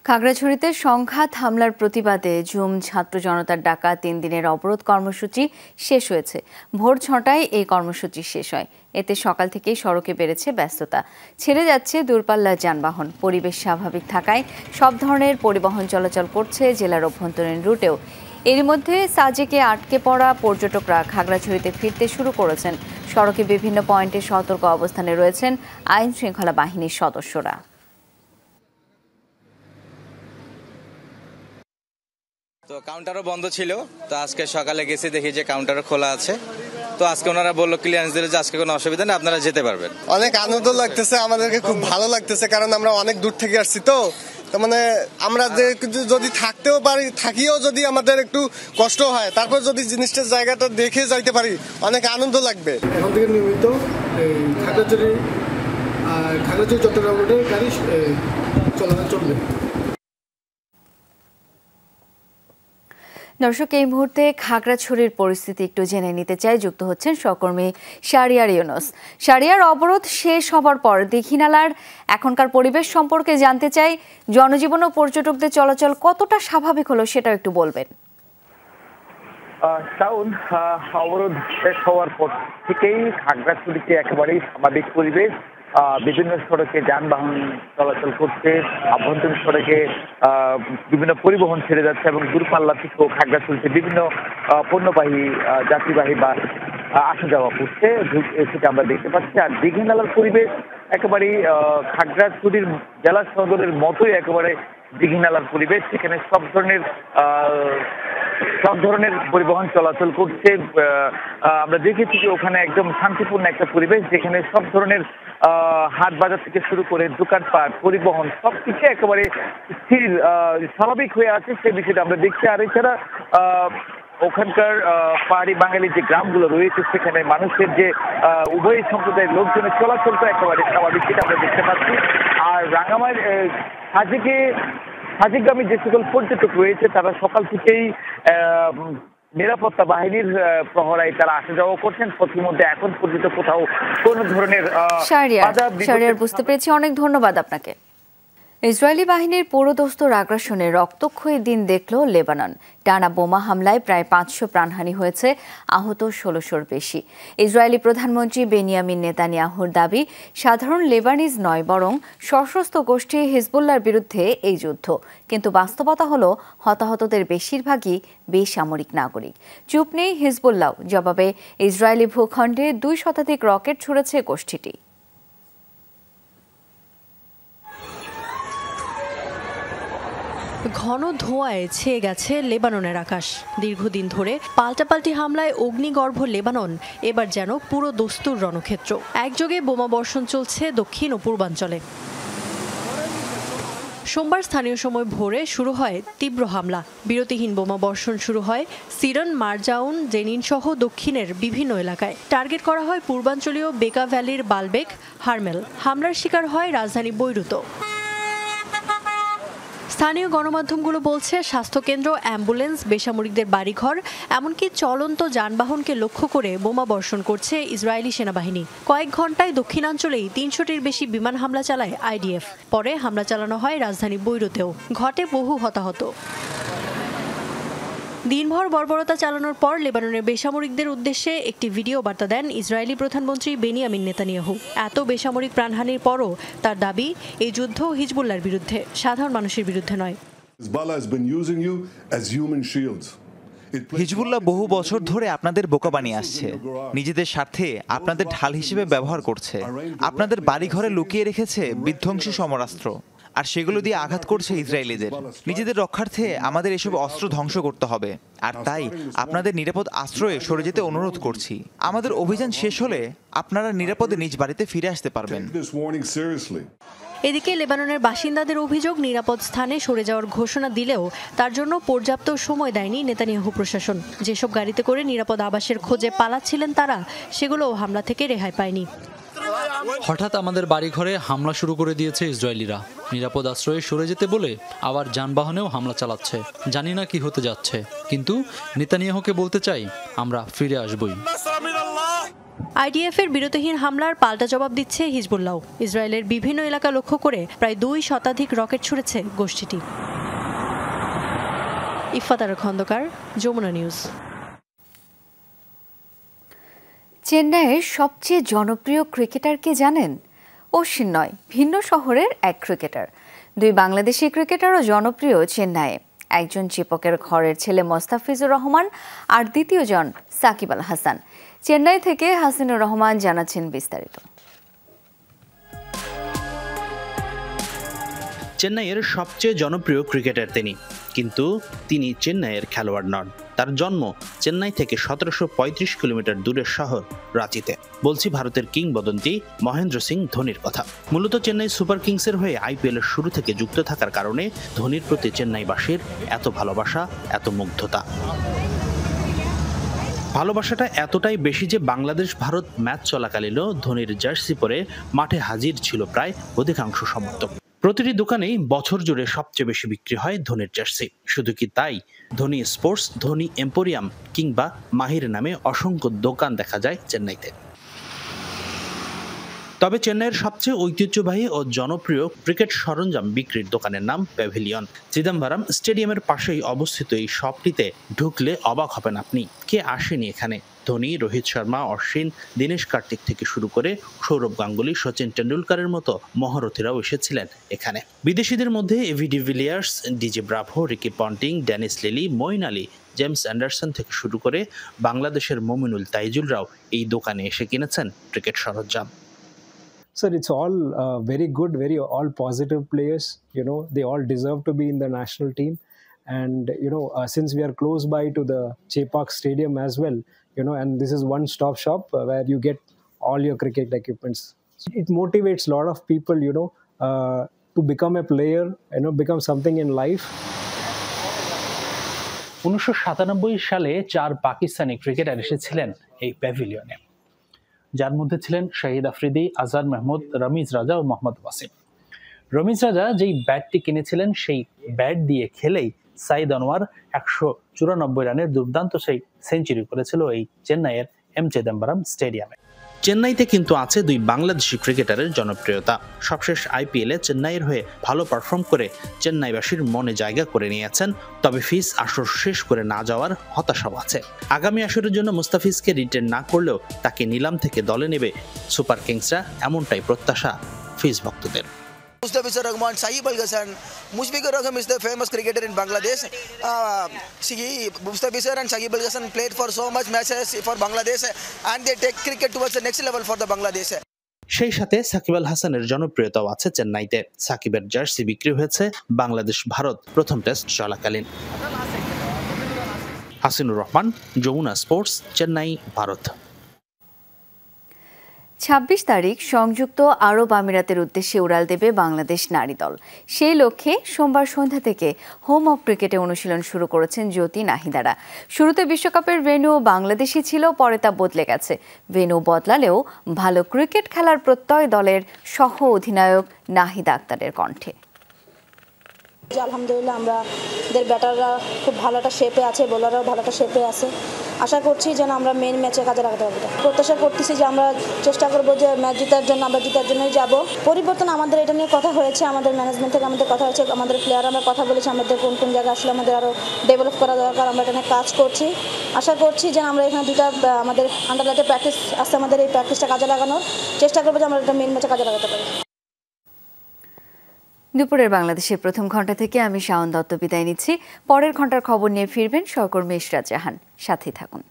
খাগড়াছড়িতে সংঘাত হামলার প্রতিবাদে জুম ছাত্র জনতার ডাকা 3 দিনের অবরোধ কর্মসূচি শেষ হয়েছে। ভোর 6টায় এই কর্মসূচি শেষ হয়। এতে সকাল থেকেই সড়কে বেড়েছে ব্যস্ততা, ছেড়ে যাচ্ছে দূরপাল্লার যানবাহন। পরিবেশ স্বাভাবিক থাকায় সব ধরনের পরিবহন চলাচল করছে জেলার অভ্যন্তরীণ রুটেও। এর মধ্যে সাজেকে আটকে পড়া পর্যটকরা খাগড়াছড়িতে ফিরতে শুরু করেছেন। সড়কে বিভিন্ন পয়েন্টে সতর্ক অবস্থানে রয়েছেন আইন শৃঙ্খলা বাহিনীর সদস্যরা। তো কাউন্টারও বন্ধ ছিল, তো আজকে সকালে গেছি দেখি যে কাউন্টারও খোলা আছে। তো আজকে ওনারা বললো ক্লিয়ারেন্স দিলে যে আজকে কোনো অসুবিধা নেই, আপনারা যেতে পারবেন। অনেক আনন্দ লাগতেছে, আমাদেরকে খুব ভালো লাগতেছে, কারণ আমরা অনেক দূর থেকে আসছি। তো মানে আমরা যদি থাকতেও পারি, থাকিও যদি আমাদের একটু কষ্ট হয়, তারপর যদি জিনিসটার জায়গাটা দেখে যাইতে পারি, অনেক আনন্দ লাগবে। এখন থেকে নিয়মিত খাগড়াছড়ি চট্টগ্রাম রোডে গাড়ি চলাচল চলবে। দর্শক, এই মুহূর্তে খাগড়াছড়ির পরিস্থিতি একটু জেনে নিতে চাই। যুক্ত হচ্ছেন সহকর্মী শাহরিয়ার ইউনুস। শাহরিয়ার, অবরোধ শেষ হবার পর দীঘিনালার এখনকার পরিবেশ সম্পর্কে জানতে চাই। জনজীবন ও পর্যটকদের চলাচল কতটা স্বাভাবিক হলো সেটা একটু বলবেন। শাওন, অবরোধ শেষ হওয়ার পর থেকেই খাগড়াছড়িতে একেবারেই স্বাভাবিক পরিবেশ। বিভিন্ন সড়কে যানবাহন চলাচল করছে, আভ্যন্তরীণ সড়কে বিভিন্ন পরিবহন ছেড়ে যাচ্ছে এবং দূরপাল্লা থেকেও খাগড়াছড়িতে বিভিন্ন পণ্যবাহী যাত্রীবাহী বাস আসা যাওয়া করছে, সেটা আমরা দেখতে পাচ্ছি। আর দীঘিনালার পরিবেশ একেবারেই খাগড়াছড়ির জেলা সদরের মতোই একেবারে দীঘিনালার পরিবেশ। সেখানে সব ধরনের পরিবহন চলাচল করছে। আমরা দেখেছি যে ওখানে একদম শান্তিপূর্ণ একটা পরিবেশ, যেখানে সব ধরনের হাট বাজার থেকে শুরু করে দোকানপাট, পরিবহন সবকিছু একেবারে স্থির স্বাভাবিক হয়ে আছে, সেই বিষয়টা আমরা দেখছি। আর এছাড়া ওখানকার পাহাড়ি বাঙালি যে গ্রামগুলো রয়েছে, সেখানে মানুষের যে উভয় সম্প্রদায়ের লোকজনের চলাচলটা একেবারে স্বাভাবিক, সেটা আমরা দেখতে পাচ্ছি। আর রাঙামাটির হাজিগামী যে সকল পর্যটক রয়েছে, তারা সকাল থেকেই নিরাপত্তা বাহিনীর প্রহরায় তারা আসা যাওয়া করছেন। প্রতিমধ্যে এখন পর্যন্ত কোথাও কোন ধরনের শাহরিয়ার, বুঝতে পেরেছি, অনেক ধন্যবাদ আপনাকে। ইসরায়েলি বাহিনীর পুরোদস্তুর আগ্রাসনে রক্তক্ষয়ী দিন দেখল লেবানন। টানা বোমা হামলায় প্রায় 500 প্রাণহানি হয়েছে, আহত 1600-র বেশি। ইসরায়েলি প্রধানমন্ত্রী বেনিয়ামিন নেতানিয়াহুর দাবি, সাধারণ লেবানিজ নয় বরং সশস্ত্র গোষ্ঠী হিজবুল্লাহর বিরুদ্ধে এই যুদ্ধ। কিন্তু বাস্তবতা হলো হতাহতদের বেশিরভাগই বেসামরিক নাগরিক। চুপ নেই হিজবুল্লাহ, জবাবে ইসরায়েলি ভূখণ্ডে 2 শতাধিক রকেট ছুড়েছে গোষ্ঠীটি। ঘন ধোঁয়ায় ছেয়ে গেছে লেবাননের আকাশ। দীর্ঘদিন ধরে পাল্টাপাল্টি হামলায় অগ্নিগর্ভ লেবানন এবার যেন পুরো দস্তুর রণক্ষেত্র। একযোগে বোমা বর্ষণ চলছে দক্ষিণ ও পূর্বাঞ্চলে। সোমবার স্থানীয় সময় ভোরে শুরু হয় তীব্র হামলা। বিরতিহীন বোমা বর্ষণ শুরু হয় সিরন, মারজাউন, জেনিন সহ দক্ষিণের বিভিন্ন এলাকায়। টার্গেট করা হয় পূর্বাঞ্চলীয় বেকা ভ্যালির বালবেক, হারমেল। হামলার শিকার হয় রাজধানী বৈরুতও। স্থানীয় গণমাধ্যমগুলো বলছে স্বাস্থ্যকেন্দ্র, অ্যাম্বুলেন্স, বেসামরিকদের বাড়িঘর, এমনকি চলন্ত যানবাহনকে লক্ষ্য করে বোমা বর্ষণ করছে ইসরায়েলি সেনাবাহিনী। কয়েক ঘন্টায় দক্ষিণাঞ্চলেই ৩০০টির বেশি বিমান হামলা চালায় আইডিএফ। পরে হামলা চালানো হয় রাজধানী বৈরুতেও। ঘটে বহু হতাহত। দিনভর বর্বরতা চালানোর পর লেবাননের বেসামরিকদের উদ্দেশ্যে একটি ভিডিও বার্তা দেন ইসরায়েলি প্রধানমন্ত্রী বেনিয়ামিন নেতানিয়াহু। এত বেসামরিক প্রাণহানির পরও তার দাবি, এই যুদ্ধ হিজবুল্লাহর বিরুদ্ধে, সাধারণ মানুষের বিরুদ্ধে নয়। হিজবুল্লাহ বহু বছর ধরে আপনাদের বোকা বানিয়ে আসছে, নিজেদের স্বার্থে আপনাদের ঢাল হিসেবে ব্যবহার করছে। আপনাদের বাড়িঘরে লুকিয়ে রেখেছে বিধ্বংসী সমরাস্ত্র, আর সেগুলো দিয়ে আঘাত করছে ইসরায়েলিদের। নিজেদের রক্ষার্থে আমাদের এসব অস্ত্র ধ্বংস করতে হবে, আর তাই আপনাদের নিরাপদ আশ্রয়ে সরে যেতে অনুরোধ করছি। আমাদের অভিযান শেষ হলে আপনারা নিরাপদে নিজ বাড়িতে ফিরে আসতে পারবেন। এদিকে লেবাননের বাসিন্দাদের অভিযোগ, নিরাপদ স্থানে সরে যাওয়ার ঘোষণা দিলেও তার জন্য পর্যাপ্ত সময় দেয়নি নেতানিয়াহু প্রশাসন। যেসব গাড়িতে করে নিরাপদ আবাসের খোঁজে পালাচ্ছিলেন তারা, সেগুলোও হামলা থেকে রেহাই পায়নি। হঠাৎ আমাদের বাড়িঘরে হামলা শুরু করে দিয়েছে ইসরায়েলিরা। নিরাপদ আশ্রয়ে সরে যেতে বলে আবার যানবাহনেও হামলা চালাচ্ছে। জানি না কি হতে যাচ্ছে, কিন্তু নেতানিয়াহুকে বলতে চাই, আমরা ফিরে আসবই। আইডিএফের বিরতিহীন হামলার পাল্টা জবাব দিচ্ছে হিজবুল্লাহ। ইসরায়েলের বিভিন্ন এলাকা লক্ষ্য করে প্রায় 2 শতাধিক রকেট ছুড়েছে গোষ্ঠীটি। ইফাত খন্দকার, যমুনা নিউজ। চেন্নাইয়ের সবচেয়ে জনপ্রিয় ক্রিকেটার কে জানেন? অশ্বিন নয়, ভিন্ন শহরের এক ক্রিকেটার। 2 বাংলাদেশি ক্রিকেটারও জনপ্রিয় চেন্নাইয়ে। একজন চিপকের ঘরের ছেলে মোস্তাফিজুর রহমান, আর দ্বিতীয়জন সাকিব আল হাসান। চেন্নাই থেকে হাসিনুর রহমান জানাচ্ছেন বিস্তারিত। চেন্নাইয়ের সবচেয়ে জনপ্রিয় ক্রিকেটার তিনি, কিন্তু তিনি চেন্নাইয়ের খেলোয়াড় নন। তার জন্ম চেন্নাই থেকে 1735 কিলোমিটার দূরের শহর রাঁচিতে। বলছি ভারতের কিংবদন্তি মহেন্দ্র সিং ধোনির কথা। মূলত চেন্নাই সুপার কিংসের হয়ে আইপিএল এর শুরু থেকে যুক্ত থাকার কারণে ধোনির প্রতি চেন্নাইবাসীর এত ভালোবাসা, এত মুগ্ধতা। ভালোবাসাটা এতটাই বেশি যে বাংলাদেশ ভারত ম্যাচ চলাকালীনও ধোনির জার্সি পরে মাঠে হাজির ছিল প্রায় অধিকাংশ সমর্থক। প্রতিটি দোকানেই বছর জুড়ে সবচেয়ে বেশি বিক্রি হয় ধোনির জার্সি। শুধু কি তাই, ধোনি স্পোর্টস, ধোনি এম্পোরিয়াম কিংবা মাহির নামে অসংখ্য দোকান দেখা যায় চেন্নাইতে। তবে চেন্নাইয়ের সবচেয়ে ঐতিহ্যবাহী ও জনপ্রিয় ক্রিকেট সরঞ্জাম বিক্রির দোকানের নাম প্যাভিলিয়ন। চিদম্বরম স্টেডিয়ামের পাশেই অবস্থিত এই শপটিতে ঢুকলে অবাক হবেন আপনি। কে আসেনি এখানে? ধোনি, রোহিত শর্মা, অশ্বিন, দীনেশ কার্তিক থেকে শুরু করে সৌরভ গাঙ্গুলি, সচিন টেন্ডুলকারের মতো মহারথীরাও এসেছিলেন এখানে। বিদেশিদের মধ্যে AB de Villiers, DJ Bravo, Ricky Ponting, Dennis Lillee, Moeen Ali, James Anderson থেকে শুরু করে বাংলাদেশের মমিনুল তাইজুলরাও এই দোকানে এসে কিনেছেন ক্রিকেট সরঞ্জাম। Sir, it's all very good, all positive players. They all deserve to be in the national team. And, since we are close by to the Chepauk Stadium as well, and this is one-stop shop where you get all your cricket equipments. It motivates a lot of people, to become a player, become something in life. 1997 সালে 4 Pakistani cricketer এসেছিলেন এই প্যাভিলিয়নে, যার মধ্যে ছিলেন শাহিদ আফ্রিদি, আজহার মাহমুদ, রমিজ রাজা ও মোহাম্মদ ওয়াসিম। রমিজ রাজা যেই ব্যাটটি কিনেছিলেন সেই ব্যাট দিয়ে খেলেই সাইদ আনোয়ার 194 রানের দুর্দান্ত সেই সেঞ্চুরি করেছিল এই চেন্নাইয়ের এম চিদম্বরম স্টেডিয়ামে। চেন্নাইতে কিন্তু আছে 2 বাংলাদেশি ক্রিকেটারের জনপ্রিয়তা। সবশেষ আইপিএলে চেন্নাইয়ের হয়ে ভালো পারফর্ম করে চেন্নাইবাসীর মনে জায়গা করে নিয়েছেন। তবে ফিস আসর শেষ করে না যাওয়ার হতাশাও আছে। আগামী আসরের জন্য মুস্তাফিজকে রিটেন না করলেও তাকে নিলাম থেকে দলে নেবে সুপার কিংসরা, এমনটাই প্রত্যাশা ফিস ভক্তদের। Mustafizur Rahman, Saeed Al Hasan, Mushfiqur Rahman is the famous cricketer in Bangladesh. Mustafizur and Saeed Al Hasan played for so much matches for Bangladesh, and they take cricket towards the next level for the Bangladesh. সেই সাথে সাকিব আল হাসানের জনপ্রিয়তাও আছে চেন্নাইতে। সাকিবের jersey বিক্রি হয়েছে বাংলাদেশ ভারত প্রথম test চলাকালীন। হাসিনুর রহমান, যমুনা স্পোর্টস, চেন্নাই, ভারত। 26 তারিখ সংযুক্ত আরব আমিরাতের উদ্দেশ্যে উড়াল দেবে বাংলাদেশ নারী দল। সেই লক্ষ্যে সোমবার সন্ধ্যা থেকে হোম অফ ক্রিকেটে অনুশীলন শুরু করেছেন জ্যোতি নাহিদারা। শুরুতে বিশ্বকাপের ভেন্যু বাংলাদেশই ছিল, পরে তা বদলে গেছে। ভেন্যু বদলালেও ভালো ক্রিকেট খেলার প্রত্যয় দলের সহ অধিনায়ক নাহিদা আক্তারের কণ্ঠে। আলহামদুলিল্লাহ আমাদের ব্যাটাররা খুব ভালো একটা শেপে আছে, বোলাররাও ভালো একটা শেপে আছে। আশা করছি যেন আমরা মেন ম্যাচে কাজে লাগাতে পারবো। প্রত্যাশা করতেছি যে আমরা চেষ্টা করবো যে ম্যাচ জেতার জন্য, আমরা জেতার জন্যই যাব। পরিবর্তন আমাদের এটা নিয়ে কথা হয়েছে, আমাদের ম্যানেজমেন্ট থেকে আমাদের কথা হয়েছে, আমাদের প্লেয়ার আমরা কথা বলেছি আমাদের কোন কোন জায়গায় আসলে আমাদের আরও ডেভেলপ করা দরকার, আমরা এটা নিয়ে কাজ করছি। আশা করছি যেন আমরা এখানে দুটা আমাদের আন্ডারলাইটে প্র্যাকটিস আছে, আমাদের এই প্র্যাকটিসটা কাজে লাগানোর চেষ্টা করবো যে আমরা এটা মেন ম্যাচে কাজে লাগাতে পারি। দুপুরের বাংলাদেশের প্রথম ঘন্টা থেকে আমি শাওন দত্ত বিদায় নিচ্ছি। পরের ঘন্টার খবর নিয়ে ফিরবেন সহকর্মী ইশরাত জাহান। সাথেই থাকুন।